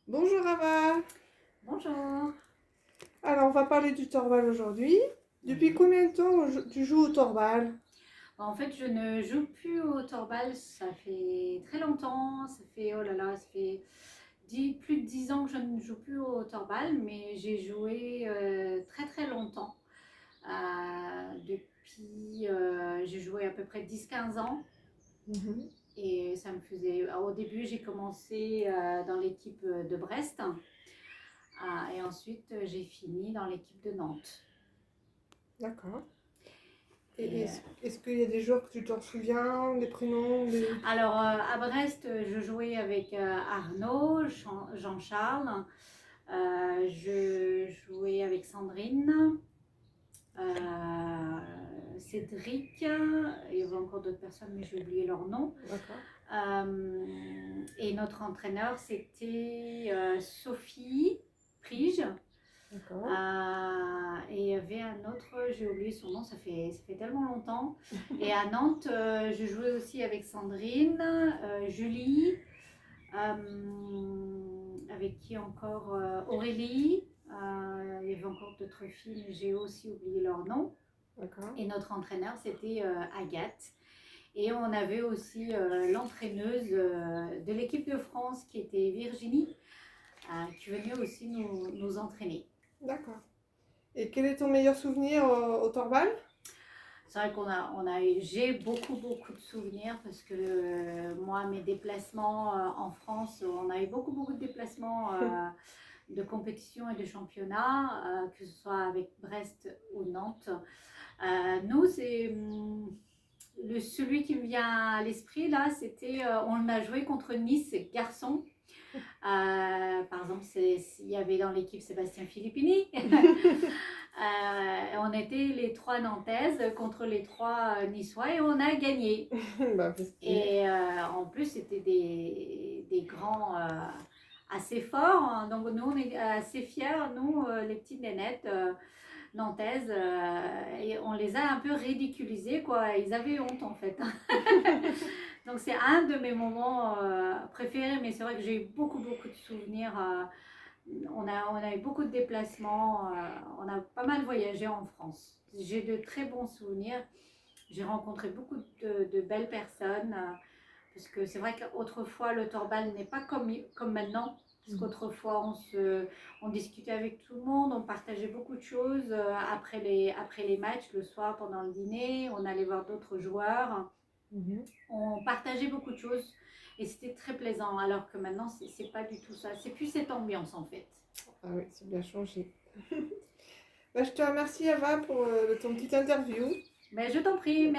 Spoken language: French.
Bonjour Ava. Bonjour. Alors on va parler du torbal aujourd'hui. Depuis combien de temps tu joues au torbal? En fait, je ne joue plus au torbal, ça fait très longtemps, ça fait, oh là là, ça fait plus de 10 ans que je ne joue plus au torbal, mais j'ai joué très très longtemps. J'ai joué à peu près 10 15 ans Mhm. et ça me faisait, au début j'ai commencé dans l'équipe de Brest et ensuite j'ai fini dans l'équipe de Nantes. D'accord. Et Et, est-ce qu'il y a des joueurs que tu t'en souviens, des prénoms, des... Alors, à Brest, je jouais avec Arnaud, Jean-Charles. Je jouais avec Sandrine, Cédric. Il y avait encore d'autres personnes, mais j'ai oublié leur nom. D'accord. Et notre entraîneur, c'était Sophie Prige. D'accord. Et il y avait un autre, j'ai oublié son nom, ça fait tellement longtemps. Et à Nantes, je jouais aussi avec Sandrine, Julie, avec qui encore Aurélie. Il y avait encore d'autres filles, mais j'ai aussi oublié leur nom. D'accord. Et notre entraîneur, c'était Agathe. Et on avait aussi l'entraîneuse de l'équipe de France qui était Virginie, qui venait aussi nous entraîner. D'accord. Et quel est ton meilleur souvenir au torbal? C'est vrai j'ai beaucoup de souvenirs parce que moi, mes déplacements en France, on a eu beaucoup de déplacements de compétition et de championnat, que ce soit avec Brest ou Nantes. Nous, celui qui me vient à l'esprit là, c'était, on a joué contre Nice garçon. Par exemple, il y avait dans l'équipe Sébastien Filippini. On était les trois Nantaises contre les trois Niçois et on a gagné. Bah, festif. Et en plus, c'était des grands assez forts, hein. Donc nous, on est assez fiers, nous, les petites nénettes nantaises. Et on les a un peu ridiculisés, quoi. Ils avaient honte, en fait. Donc c'est un de mes moments préférés, mais c'est vrai que j'ai eu beaucoup de souvenirs. On a eu beaucoup de déplacements, on a pas mal voyagé en France. J'ai de très bons souvenirs. J'ai rencontré beaucoup de belles personnes, parce que c'est vrai qu'autrefois le torbal n'est pas comme maintenant. Parce qu'autrefois on discutait avec tout le monde, on partageait beaucoup de choses après les matchs, le soir pendant le dîner, on allait voir d'autres joueurs. Mhm. On partageait beaucoup de choses et c'était très plaisant. Alors que maintenant, c'est pas du tout ça. C'est plus cette ambiance en fait. Ah oui, c'est bien changé. Bah, je te remercie Ava pour ton petite interview. Mais je t'en prie.